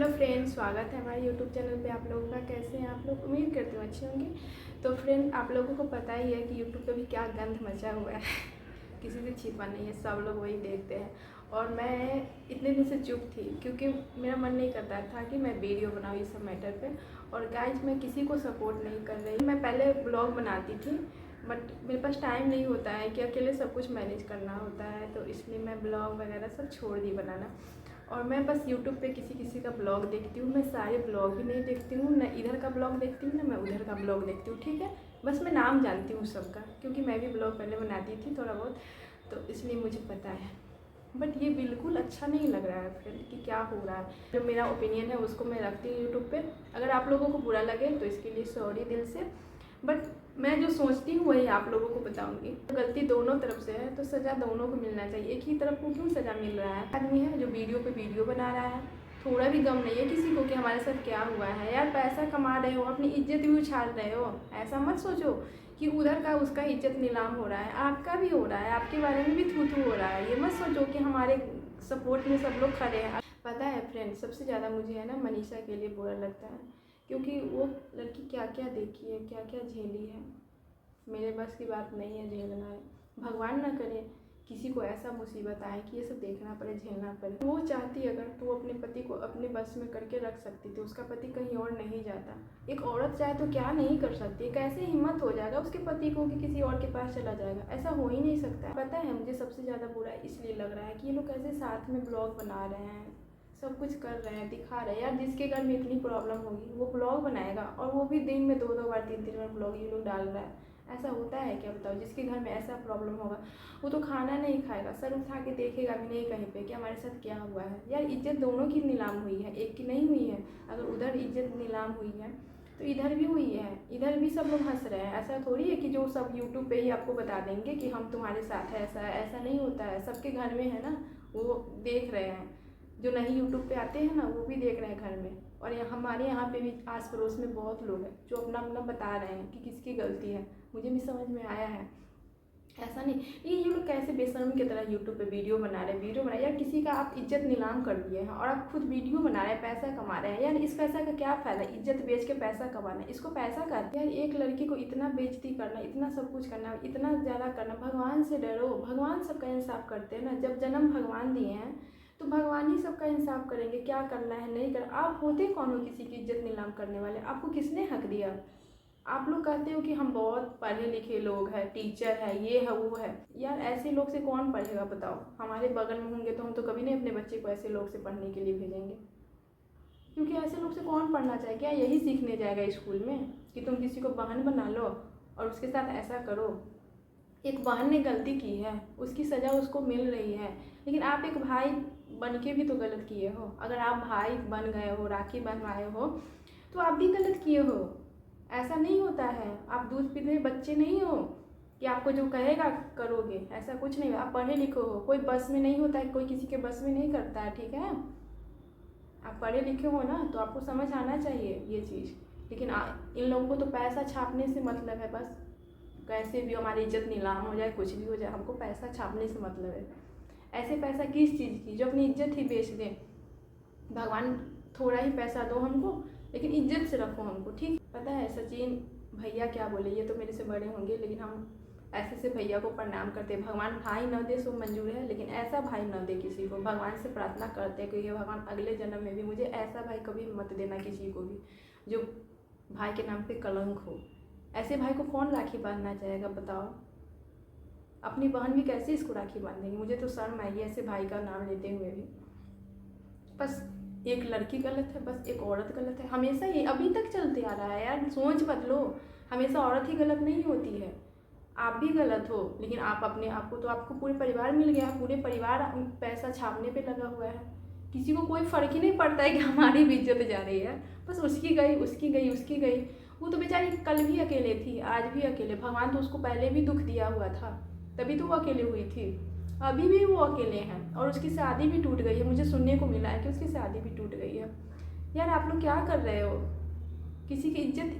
Hello friends, स्वागत है हमारे यूट्यूब चैनल पे। आप लोगों का कैसे हैं आप लोग? उम्मीद करती हूँ अच्छे होंगे। तो फ्रेंड, आप लोगों को पता ही है कि यूट्यूब पे भी क्या गंद मचा हुआ है। किसी से छिपा नहीं है, सब लोग वही देखते हैं। और मैं इतने दिन से चुप थी क्योंकि मेरा मन नहीं करता था कि मैं वीडियो बनाऊँ इस सब मैटर पे। और गाइज, मैं किसी को सपोर्ट नहीं कर रही। मैं पहले ब्लॉग बनाती थी, बट मेरे पास टाइम नहीं होता है कि अकेले सब कुछ मैनेज करना होता है, तो इसलिए मैं ब्लॉग वगैरह सब छोड़ दी बनाना। और मैं बस यूट्यूब पे किसी किसी का ब्लॉग देखती हूँ। मैं सारे ब्लॉग ही नहीं देखती हूँ, ना इधर का ब्लॉग देखती हूँ ना मैं उधर का ब्लॉग देखती हूँ, ठीक है। बस मैं नाम जानती हूँ सबका, क्योंकि मैं भी ब्लॉग पहले बनाती थी थोड़ा बहुत, तो इसलिए मुझे पता है। बट ये बिल्कुल अच्छा नहीं लग रहा है फ्रेंड कि क्या हो रहा है। जो मेरा ओपिनियन है उसको मैं रखती हूँ यूट्यूब पे। अगर आप लोगों को बुरा लगे तो इसके लिए सॉरी दिल से, बट मैं जो सोचती हूँ वही आप लोगों को बताऊंगी। गलती दोनों तरफ से है तो सज़ा दोनों को मिलना चाहिए। एक ही तरफ को क्यों सज़ा मिल रहा है? आदमी है जो वीडियो पे वीडियो बना रहा है, थोड़ा भी गम नहीं है किसी को कि हमारे साथ क्या हुआ है। यार, पैसा कमा रहे हो, अपनी इज्जत भी उछाल रहे हो। ऐसा मत सोचो कि उधर का उसका इज्जत नीलाम हो रहा है, आपका भी हो रहा है, आपके बारे में भी थू थू हो रहा है। ये मत सोचो कि हमारे सपोर्ट में सब लोग खड़े हैं। पता है फ्रेंड, सबसे ज़्यादा मुझे है ना मनीषा के लिए बुरा लगता है, क्योंकि वो लड़की क्या क्या देखी है, क्या क्या झेली है। मेरे बस की बात नहीं है झेलना है। भगवान ना करे किसी को ऐसा मुसीबत आए कि ये सब देखना पड़े, झेलना पड़े। वो चाहती अगर तो अपने पति को अपने बस में करके रख सकती थी। उसका पति कहीं और नहीं जाता। एक औरत चाहे तो क्या नहीं कर सकती। कैसे हिम्मत हो जाएगा उसके पति को कि किसी और के पास चला जाएगा? ऐसा हो ही नहीं सकता। पता है, मुझे सबसे ज़्यादा बुरा इसलिए लग रहा है कि ये लोग कैसे साथ में ब्लॉग बना रहे हैं, सब कुछ कर रहे हैं, दिखा रहे हैं। यार, जिसके घर में इतनी प्रॉब्लम होगी वो ब्लॉग बनाएगा, और वो भी दिन में 2-2 बार 3-3 बार ब्लॉग ये लोग डाल रहा है। ऐसा होता है क्या? बताओ। जिसके घर में ऐसा प्रॉब्लम होगा वो तो खाना नहीं खाएगा, सर उठा के देखेगा भी नहीं कहीं पे कि हमारे साथ क्या हुआ है। यार, इज्जत दोनों की नीलाम हुई है, एक की नहीं हुई है। अगर उधर इज्जत नीलाम हुई है तो इधर भी हुई है। इधर भी सब लोग हंस रहे हैं। ऐसा थोड़ी है कि जो सब यूट्यूब पे ही आपको बता देंगे कि हम तुम्हारे साथ है, ऐसा नहीं होता है। सबके घर में है ना, वो देख रहे हैं। जो नहीं यूट्यूब पे आते हैं ना, वो भी देख रहे हैं घर में। और हमारे यहाँ पे भी आस पड़ोस में बहुत लोग हैं जो अपना अपना बता रहे हैं कि किसकी गलती है। मुझे भी समझ में आया है। ऐसा नहीं, ये लोग कैसे बेशर्म की तरह यूट्यूब पे वीडियो बना रहे हैं। यार, किसी का आप इज्जत नीलाम कर दिए हैं और आप खुद वीडियो बना रहे हैं, पैसा कमा रहे हैं। यार, इस पैसा का क्या फ़ायदा? इज्जत बेच के पैसा कमाना, इसको पैसा कहते हैं? यार, एक लड़की को इतना बेइज्जती करना, इतना सब कुछ करना, इतना ज़्यादा करना। भगवान से डरो। भगवान सबका इंसाफ करते हैं ना। जब जन्म भगवान दिए हैं तो भगवान ही सबका इंसाफ करेंगे, क्या करना है नहीं करना। आप होते कौन हो किसी की इज्जत नीलाम करने वाले? आपको किसने हक दिया? आप लोग कहते हो कि हम बहुत पढ़े लिखे लोग हैं, टीचर है, ये है वो है। यार, ऐसे लोग से कौन पढ़ेगा बताओ? हमारे बगल में होंगे तो हम तो कभी नहीं अपने बच्चे को ऐसे लोग से पढ़ने के लिए भेजेंगे, क्योंकि ऐसे लोग से कौन पढ़ना चाहे? क्या यही सीखने जाएगा स्कूल में कि तुम किसी को बहन बना लो और उसके साथ ऐसा करो? एक बहन ने गलती की है, उसकी सज़ा उसको मिल रही है, लेकिन आप एक भाई बन के भी तो गलत किए हो। अगर आप भाई बन गए हो, राखी बनवाए हो, तो आप भी गलत किए हो। ऐसा नहीं होता है। आप दूध पीते बच्चे नहीं हो कि आपको जो कहेगा करोगे। ऐसा कुछ नहीं। आप पढ़े लिखे हो, कोई बस में नहीं होता है, कोई किसी के बस में नहीं करता है, ठीक है। आप पढ़े लिखे हो ना, तो आपको समझ आना चाहिए ये चीज़। लेकिन इन लोगों को तो पैसा छापने से मतलब है। बस कैसे भी हमारी इज्जत नीलाम हो जाए, कुछ भी हो जाए, हमको पैसा छापने से मतलब है। ऐसे पैसा किस चीज़ की जो अपनी इज्जत ही बेच दें? भगवान थोड़ा ही पैसा दो हमको, लेकिन इज्जत से रखो हमको, ठीक। पता है सचिन भैया क्या बोले? ये तो मेरे से बड़े होंगे, लेकिन हम ऐसे से भैया को प्रणाम करते हैं। भगवान भाई न दे सो मंजूर है, लेकिन ऐसा भाई न दे किसी को। भगवान से प्रार्थना करते हैं कि ये भगवान अगले जन्म में भी मुझे ऐसा भाई कभी मत देना किसी को भी, जो भाई के नाम पे कलंक हो। ऐसे भाई को कौन राखी बांधना चाहेगा बताओ? अपनी बहन भी कैसे इसको राखी बांधेंगी? मुझे तो शर्म आएगी ऐसे भाई का नाम लेते हुए भी। बस एक लड़की गलत है, बस एक औरत गलत है। हमेशा ये अभी तक चलते आ रहा है। यार, सोच बदलो। हमेशा औरत ही गलत नहीं होती है, आप भी गलत हो। लेकिन आप अपने आप को, तो आपको पूरे परिवार मिल गया, पूरे परिवार पैसा छापने पे लगा हुआ है। किसी को कोई फ़र्क ही नहीं पड़ता है कि हमारी भी इज्जत जा रही है। बस उसकी गई, उसकी गई, उसकी गई। वो तो बेचारी कल भी अकेले थी, आज भी अकेले। भगवान तो उसको पहले भी दुख दिया हुआ था, तभी तो वो अकेले हुई थी। अभी भी वो अकेले हैं, और उसकी शादी भी टूट गई है। मुझे सुनने को मिला है कि उसकी शादी भी टूट गई है। यार, आप लोग क्या कर रहे हो? किसी की इज्जत,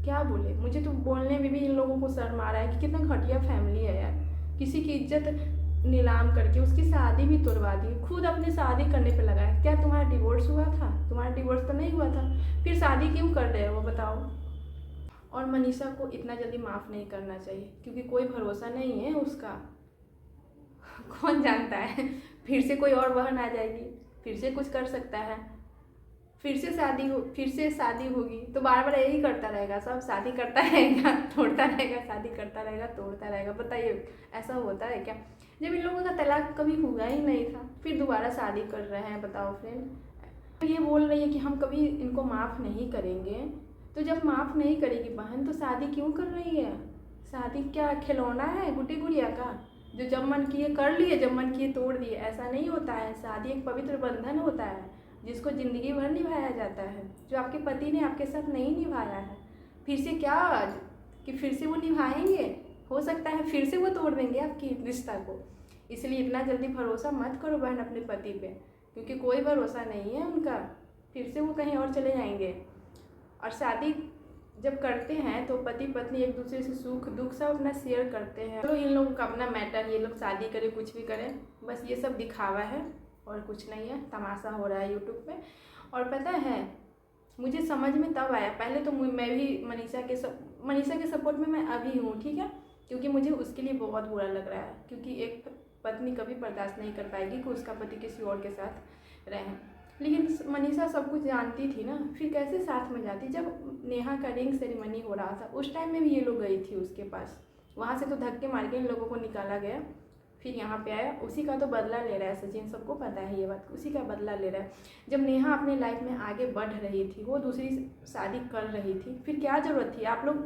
क्या बोले? मुझे तो बोलने में भी इन लोगों को शर्म आ रहा है कि कितना घटिया फैमिली है यार। किसी की इज्जत नीलाम करके उसकी शादी भी तोड़वा दी। खुद अपने शादी करने पे लगा है। क्या तुम्हारा डिवोर्स हुआ था? तुम्हारा डिवोर्स तो नहीं हुआ था, फिर शादी क्यों कर रहे हो बताओ। और मनीषा को इतना जल्दी माफ़ नहीं करना चाहिए, क्योंकि कोई भरोसा नहीं है उसका। कौन जानता है, फिर से कोई और बहन आ जाएगी, फिर से कुछ कर सकता है, फिर से शादी होगी, तो बार बार यही करता रहेगा। सब शादी करता रहेगा, तोड़ता रहेगा, शादी करता रहेगा, तोड़ता रहेगा। बताइए ऐसा होता है क्या? जब इन लोगों का तलाक कभी हुआ ही नहीं था, फिर दोबारा शादी कर रहे हैं, बताओ फ्रेंड। ये बोल रही है कि हम कभी इनको माफ़ नहीं करेंगे, तो जब माफ़ नहीं करेगी बहन तो शादी क्यों कर रही है? शादी क्या खिलौना है गुड्डी गुड़िया का, जो जब मन किए कर लिए, जब मन किए तोड़ दिए? ऐसा नहीं होता है। शादी एक पवित्र बंधन होता है जिसको ज़िंदगी भर निभाया जाता है। जो आपके पति ने आपके साथ नहीं निभाया है, फिर से क्या कि फिर से वो निभाएंगे? हो सकता है फिर से वो तोड़ देंगे आपकी रिश्ता को। इसलिए इतना जल्दी भरोसा मत करो बहन अपने पति पे, क्योंकि कोई भरोसा नहीं है उनका। फिर से वो कहीं और चले जाएंगे। और शादी जब करते हैं तो पति पत्नी एक दूसरे से सुख दुख सब अपना शेयर करते हैं। तो इन लोगों का अपना मैटर, ये लोग शादी करें कुछ भी करें, बस ये सब दिखावा है और कुछ नहीं है। तमाशा हो रहा है यूट्यूब पे। और पता है मुझे समझ में तब आया, पहले तो मैं भी मनीषा के सपोर्ट में मैं अभी हूँ, ठीक है, क्योंकि मुझे उसके लिए बहुत बुरा लग रहा है। क्योंकि एक पत्नी कभी बर्दाश्त नहीं कर पाएगी कि उसका पति किसी और के साथ रहे। लेकिन मनीषा सब कुछ जानती थी ना, फिर कैसे साथ में जाती? जब नेहा का रिंग सेरेमनी हो रहा था उस टाइम में भी ये लोग गई थी उसके पास। वहाँ से तो धक्के मार के इन लोगों को निकाला गया, फिर यहाँ पे आया। उसी का तो बदला ले रहा है सचिन, सबको पता है ये बात, उसी का बदला ले रहा है। जब नेहा अपने लाइफ में आगे बढ़ रही थी, वो दूसरी शादी कर रही थी, फिर क्या ज़रूरत थी? आप लोग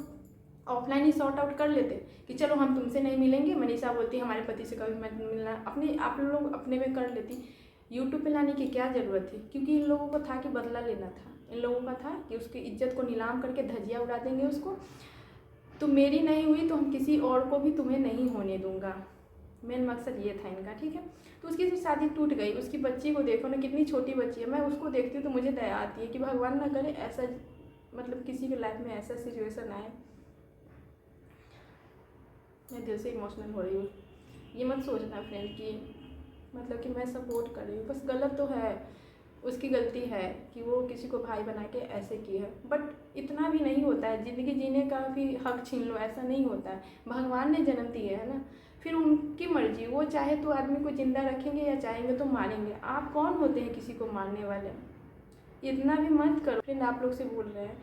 ऑफलाइन ही सॉर्ट आउट कर लेते कि चलो हम तुमसे नहीं मिलेंगे। मनीषा बोलती हमारे पति से कभी मत मिलना, अपने आप लोग अपने में कर लेती। यूट्यूब पे लाने की क्या ज़रूरत थी? क्योंकि इन लोगों को था कि बदला लेना था, इन लोगों का था कि उसकी इज्जत को नीलाम करके धज्जियाँ उड़ा देंगे उसको। तो मेरी नहीं हुई तो हम किसी और को भी तुम्हें नहीं होने दूंगा, मेन मकसद ये था इनका, ठीक है। तो उसकी शादी टूट गई। उसकी बच्ची को देखो ना, कितनी छोटी बच्ची है। मैं उसको देखती हूँ तो मुझे दया आती है कि भगवान ना करे ऐसा, मतलब किसी के लाइफ में ऐसा सिचुएशन आए। मैं दिल से इमोशनल हो रही हूँ। ये मत सोचना फ्रेंड कि मतलब कि मैं सपोर्ट कर रही हूँ, बस गलत तो है, उसकी गलती है कि वो किसी को भाई बना के ऐसे की है। बट इतना भी नहीं होता है, ज़िंदगी जीने का भी हक छीन लो, ऐसा नहीं होता है। भगवान ने जन्म दिया है ना, फिर उनकी मर्जी, वो चाहे तो आदमी को ज़िंदा रखेंगे या चाहेंगे तो मारेंगे। आप कौन होते हैं किसी को मारने वाले? इतना भी मत करो। फ्रेंड आप लोग से बोल रहे हैं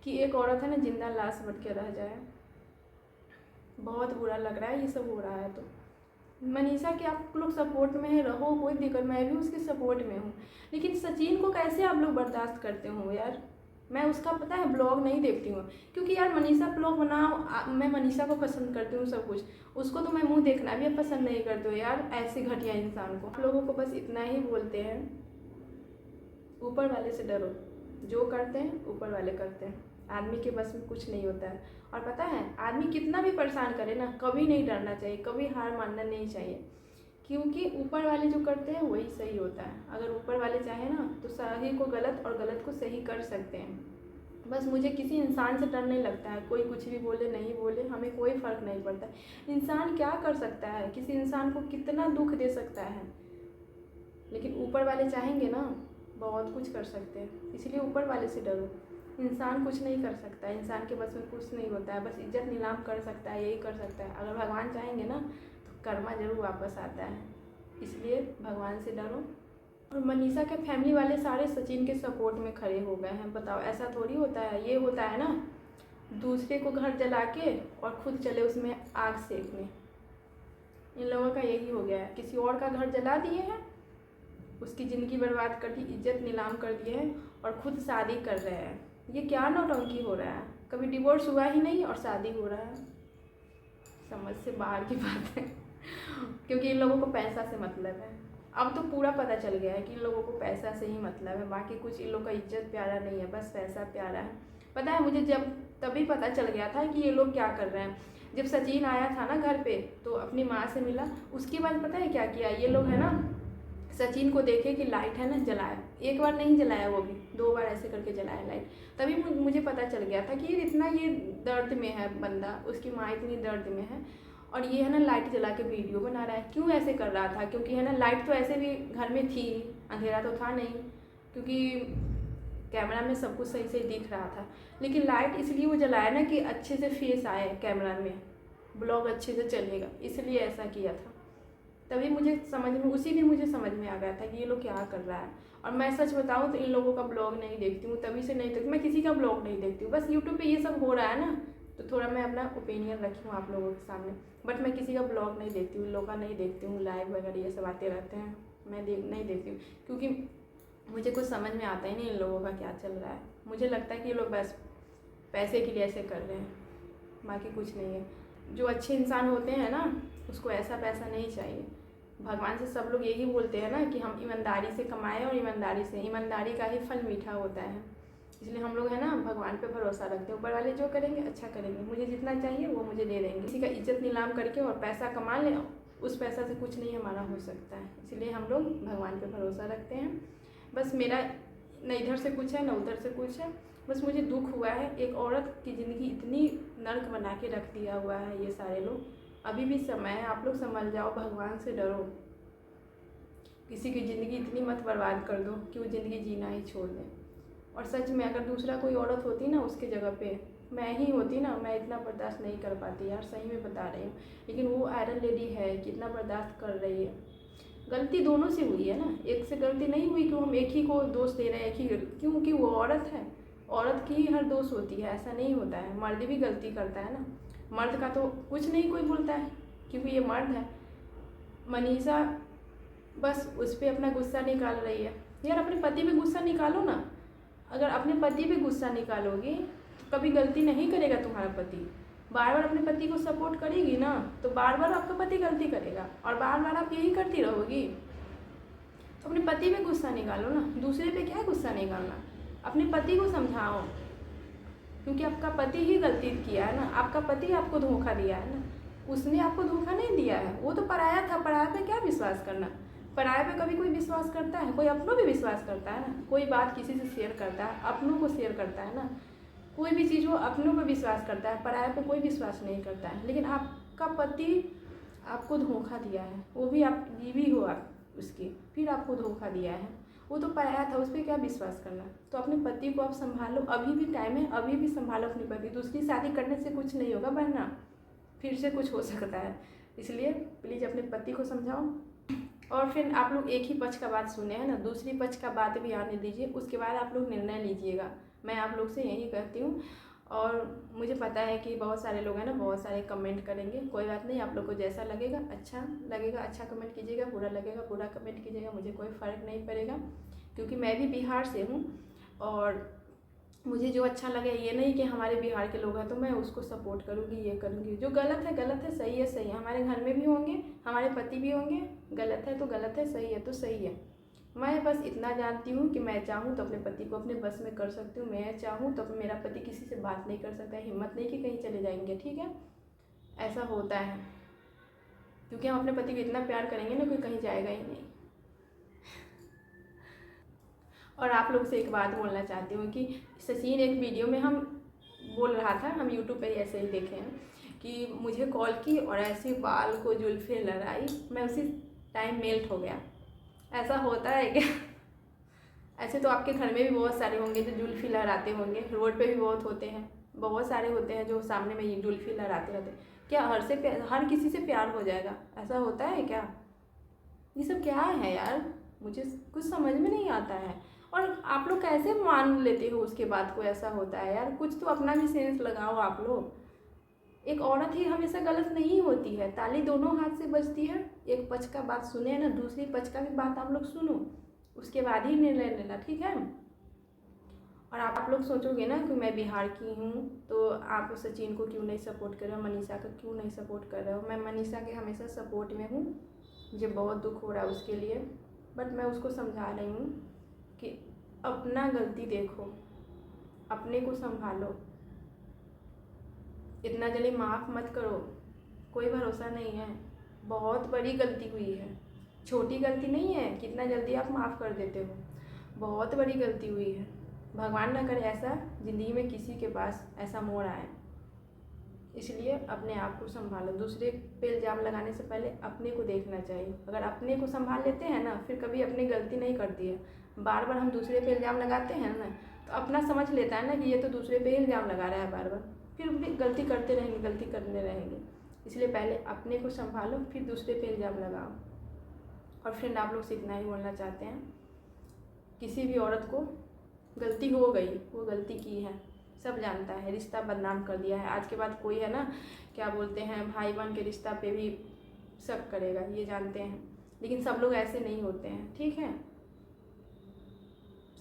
कि एक औरत है ना जिंदा लाश बन के रह जाए। बहुत बुरा लग रहा है ये सब हो रहा है। तो मनीषा के आप लोग सपोर्ट में है, रहो, कोई दिक्कत, मैं भी उसके सपोर्ट में हूँ। लेकिन सचिन को कैसे आप लोग बर्दाश्त करते हो यार? मैं उसका पता है ब्लॉग नहीं देखती हूँ, क्योंकि यार मनीषा ब्लॉग बनाओ, मैं मनीषा को पसंद करती हूँ सब कुछ, उसको तो मैं मुंह देखना भी पसंद नहीं करती हूँ यार, ऐसे घटिया इंसान को। आप लोगों को बस इतना ही बोलते हैं, ऊपर वाले से डरो, जो करते हैं ऊपर वाले करते हैं, आदमी के बस में कुछ नहीं होता है। और पता है आदमी कितना भी परेशान करे ना, कभी नहीं डरना चाहिए, कभी हार मानना नहीं चाहिए, क्योंकि ऊपर वाले जो करते हैं वही सही होता है। अगर ऊपर वाले चाहे ना तो सही को गलत और गलत को सही कर सकते हैं। बस मुझे किसी इंसान से डर नहीं लगता है, कोई कुछ भी बोले नहीं बोले हमें कोई फ़र्क नहीं पड़ता। इंसान क्या कर सकता है, किसी इंसान को कितना दुख दे सकता है, लेकिन ऊपर वाले चाहेंगे ना बहुत कुछ कर सकते हैं। इसलिए ऊपर वाले से डरो। इंसान कुछ नहीं कर सकता, इंसान के बस में कुछ नहीं होता है, बस इज्जत नीलाम कर सकता है, यही कर सकता है। अगर भगवान चाहेंगे ना तो कर्मा जरूर वापस आता है, इसलिए भगवान से डरो। और मनीषा के फैमिली वाले सारे सचिन के सपोर्ट में खड़े हो गए हैं। बताओ ऐसा थोड़ी होता है, ये होता है ना दूसरे को घर जला के और खुद चले उसमें आग सेकने। इन लोगों का यही हो गया है, किसी और का घर जला दिए हैं, उसकी ज़िंदगी बर्बाद कर दी, इज्जत नीलाम कर दिए हैं और खुद शादी कर रहे हैं। ये क्या नौटंकी हो रहा है? कभी डिवोर्स हुआ ही नहीं और शादी हो रहा है, समझ से बाहर की बात है। क्योंकि इन लोगों को पैसा से मतलब है। अब तो पूरा पता चल गया है कि इन लोगों को पैसा से ही मतलब है, बाकी कुछ इन लोग का इज्जत प्यारा नहीं है, बस पैसा प्यारा है। पता है मुझे जब तभी पता चल गया था कि ये लोग क्या कर रहे हैं। जब सचिन आया था ना घर पे तो अपनी माँ से मिला, उसके बाद पता है क्या किया ये लोग है ना, सचिन को देखे कि लाइट है ना जलाया, एक बार नहीं जलाया, वो भी 2 बार ऐसे करके जलाया लाइट। तभी मुझे पता चल गया था कि ये दर्द में है बंदा, उसकी माँ इतनी दर्द में है और ये है ना लाइट जला के वीडियो बना रहा है। क्यों ऐसे कर रहा था? क्योंकि है ना लाइट तो ऐसे भी घर में थी, अंधेरा तो था नहीं, क्योंकि कैमरा में सब कुछ सही से दिख रहा था, लेकिन लाइट इसलिए वो जलाया ना कि अच्छे से फेस आए कैमरा में, ब्लॉग अच्छे से चलेगा, इसलिए ऐसा किया था। तभी मुझे समझ में, उसी दिन मुझे समझ में आ गया था कि ये लोग क्या कर रहा है। और मैं सच बताऊँ तो इन लोगों का ब्लॉग नहीं देखती हूँ, तभी से नहीं देखती, मैं किसी का ब्लॉग नहीं देखती हूँ। बस यूट्यूब पे ये सब हो रहा है ना, तो थोड़ा मैं अपना ओपिनियन रखी हूँ आप लोगों के सामने, बट मैं किसी का ब्लॉग नहीं देखती हूँ, इन लोगों का नहीं देखती हूँ, लाइव वगैरह ये सब आते रहते हैं, मैं नहीं देखती हूँ, क्योंकि मुझे कुछ समझ में आता ही नहीं इन लोगों का क्या चल रहा है। मुझे लगता है कि ये लोग बस पैसे के लिए ऐसे कर रहे हैं, बाकी कुछ नहीं है। जो अच्छे इंसान होते हैं ना, उसको ऐसा पैसा नहीं चाहिए। भगवान से सब लोग यही बोलते हैं ना कि हम ईमानदारी से कमाएं और ईमानदारी का ही फल मीठा होता है। इसलिए हम लोग है ना भगवान पे भरोसा रखते हैं, ऊपर वाले जो करेंगे अच्छा करेंगे, मुझे जितना चाहिए वो मुझे दे देंगे। किसी का इज्जत नीलाम करके और पैसा कमा लें, उस पैसा से कुछ नहीं हमारा हो सकता है। इसलिए हम लोग भगवान पे भरोसा रखते हैं। बस मेरा न इधर से कुछ है न उधर से कुछ है, बस मुझे दुख हुआ है, एक औरत की ज़िंदगी इतनी नर्क बना के रख दिया हुआ है ये सारे लोग। अभी भी समय है, आप लोग संभल जाओ, भगवान से डरो, किसी की ज़िंदगी इतनी मत बर्बाद कर दो कि वो ज़िंदगी जीना ही छोड़ दें। और सच में अगर दूसरा कोई औरत होती ना उसके जगह पे, मैं ही होती ना, मैं इतना बर्दाश्त नहीं कर पाती यार, सही में बता रही हूँ। लेकिन वो आयरन लेडी है, कितना बर्दाश्त कर रही है। गलती दोनों से हुई है ना, एक से गलती नहीं हुई कि हम एक ही को दोष दे रहे हैं, एक ही, क्योंकि वो औरत है, औरत की ही हर दोष होती है, ऐसा नहीं होता है। मर्द भी गलती करता है ना, मर्द का तो कुछ नहीं कोई बोलता है क्योंकि ये मर्द है। मनीषा बस उस पर अपना गुस्सा निकाल रही है। यार अपने पति पे गुस्सा निकालो ना, अगर अपने पति पे गुस्सा निकालोगे तो कभी गलती नहीं करेगा तुम्हारा पति। बार बार अपने पति को सपोर्ट करेगी ना, तो बार बार आपका पति गलती करेगा और बार बार आप यही करती रहोगी। तो अपने पति पे गुस्सा निकालो ना, दूसरे पे क्या गुस्सा निकालना, अपने पति को समझाओ, क्योंकि आपका पति ही गलती किया है ना, आपका पति आपको धोखा दिया है ना, उसने आपको धोखा नहीं दिया है, वो तो पराया था। पराया पे क्या विश्वास करना, पराये पे कभी कोई विश्वास करता है? कोई अपनों पे विश्वास करता है ना, कोई बात किसी से शेयर करता है, अपनों को शेयर करता है ना, कोई भी चीज़ वो अपनों पे विश्वास करता है, पराये पे कोई विश्वास नहीं करता है। लेकिन आपका पति आपको धोखा दिया है, वो भी आप बीवी हो आप उसकी, फिर आपको धोखा दिया है, वो तो पराया था, उस पर क्या विश्वास करना। तो अपने पति को आप संभालो, अभी भी टाइम है, अभी भी संभालो अपने पति। दूसरी शादी करने से कुछ नहीं होगा, वरना फिर से कुछ हो सकता है। इसलिए प्लीज़ अपने पति को समझाओ। और फिर आप लोग एक ही पक्ष का बात सुने हैं ना, दूसरी पक्ष का बात भी आने दीजिए, उसके बाद आप लोग निर्णय लीजिएगा। मैं आप लोग से यही कहती हूँ। और मुझे पता है कि बहुत सारे लोग हैं ना, बहुत सारे कमेंट करेंगे, कोई बात नहीं, आप लोग को जैसा लगेगा अच्छा कमेंट कीजिएगा, बुरा लगेगा बुरा कमेंट कीजिएगा, मुझे कोई फ़र्क नहीं पड़ेगा, क्योंकि मैं भी बिहार से हूँ। और मुझे जो अच्छा लगे, ये नहीं कि हमारे बिहार के लोग हैं तो मैं उसको सपोर्ट करूँगी, ये करूँगी। जो गलत है, सही है सही है। हमारे घर में भी होंगे, हमारे पति भी होंगे, गलत है तो गलत है, सही है तो सही है। मैं बस इतना जानती हूँ कि मैं चाहूँ तो अपने पति को अपने बस में कर सकती हूँ, मैं चाहूँ तो मेरा पति किसी से बात नहीं कर सकता है, हिम्मत नहीं कि कहीं चले जाएंगे, ठीक है, ऐसा होता है। क्योंकि हम अपने पति को इतना प्यार करेंगे ना, कोई कहीं जाएगा ही नहीं। और आप लोग से एक बात बोलना चाहती हूँ कि सचिन एक वीडियो में हम बोल रहा था, हम यूट्यूब पे ऐसे ही देखे हैं कि मुझे कॉल की और ऐसे बाल को जुल्फ़े लड़ाई, मैं उसी टाइम मेल्ट हो गया। ऐसा होता है क्या? ऐसे तो आपके घर में भी बहुत सारे होंगे जो जुल्फ़ी लहराते होंगे, रोड पे भी बहुत सारे होते हैं जो सामने में ये जुल्फ़ी लहराते रहते हैं। क्या हर किसी से प्यार हो जाएगा? ऐसा होता है क्या? ये सब क्या है यार, मुझे कुछ समझ में नहीं आता है। और आप लोग कैसे मान लेते हो उसके बाद को ऐसा होता है यार? कुछ तो अपना भी सेंस लगाओ आप लोग। एक औरत ही हमेशा गलत नहीं होती है, ताली दोनों हाथ से बजती है। एक पक्ष का बात सुने ना, दूसरी पक्ष का भी बात आप लोग सुनो, उसके बाद ही निर्णय लेना, ठीक है। और आप लोग सोचोगे ना कि मैं बिहार की हूँ तो आप सचिन को क्यों नहीं सपोर्ट कर रहे हो, मनीषा को क्यों नहीं सपोर्ट कर रहे हो। मैं मनीषा के हमेशा सपोर्ट में हूँ, मुझे बहुत दुख हो रहा है उसके लिए, बट मैं उसको समझा रही हूँ कि अपना गलती देखो, अपने को संभालो, इतना जल्दी माफ़ मत करो, कोई भरोसा नहीं है। बहुत बड़ी गलती हुई है, छोटी गलती नहीं है, कितना जल्दी आप माफ़ कर देते हो, बहुत बड़ी गलती हुई है। भगवान ना करे ऐसा ज़िंदगी में किसी के पास ऐसा मोड़ आए, इसलिए अपने आप को संभालो। दूसरे पे इल्ज़ाम लगाने से पहले अपने को देखना चाहिए। अगर अपने को संभाल लेते हैं ना, फिर कभी अपनी गलती नहीं करती है। बार बार हम दूसरे पे इल्ज़ाम लगाते हैं ना, तो अपना समझ लेता है ना कि ये तो दूसरे पे इल्ज़ाम लगा रहा है बार बार, फिर भी गलती करते रहेंगे, गलती करते रहेंगे। इसलिए पहले अपने को संभालो, फिर दूसरे पे इल्ज़ाम लगाओ। और फ्रेंड, आप लोग से इतना ही बोलना चाहते हैं, किसी भी औरत को गलती हो गई, वो गलती की है, सब जानता है, रिश्ता बदनाम कर दिया है। आज के बाद कोई है ना, क्या बोलते हैं, भाई बहन के रिश्ता पे भी शक करेगा, ये जानते हैं। लेकिन सब लोग ऐसे नहीं होते हैं, ठीक है,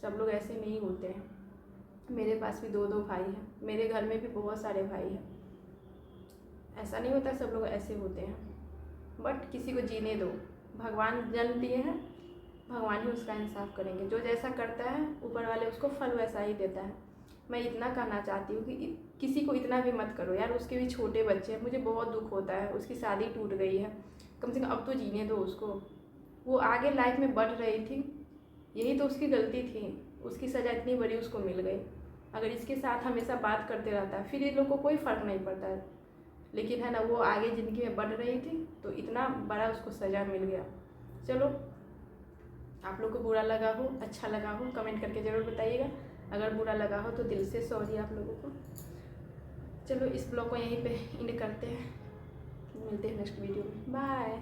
सब लोग ऐसे नहीं होते हैं। मेरे पास भी 2 भाई हैं, मेरे घर में भी बहुत सारे भाई हैं। ऐसा नहीं होता सब लोग ऐसे होते हैं, बट किसी को जीने दो। भगवान जन्म दिए हैं, भगवान ही उसका इंसाफ करेंगे। जो जैसा करता है ऊपर वाले उसको फल वैसा ही देता है। मैं इतना कहना चाहती हूँ कि किसी को इतना भी मत करो यार, उसके भी छोटे बच्चे हैं, मुझे बहुत दुख होता है, उसकी शादी टूट गई है, कम से कम अब तो जीने दो उसको। वो आगे लाइफ में बढ़ रही थी, यही तो उसकी गलती थी, उसकी सज़ा इतनी बड़ी उसको मिल गई। अगर इसके साथ हमेशा बात करते रहता है फिर इन लोग को कोई फ़र्क नहीं पड़ता है। लेकिन है ना, वो आगे ज़िंदगी में बढ़ रही थी तो इतना बड़ा उसको सज़ा मिल गया। चलो, आप लोग को बुरा लगा हो, अच्छा लगा हो, कमेंट करके ज़रूर बताइएगा। अगर बुरा लगा हो तो दिल से सॉरी आप लोगों को। चलो, इस ब्लॉग को यहीं पे एंड करते हैं, मिलते हैं नेक्स्ट वीडियो में, बाय।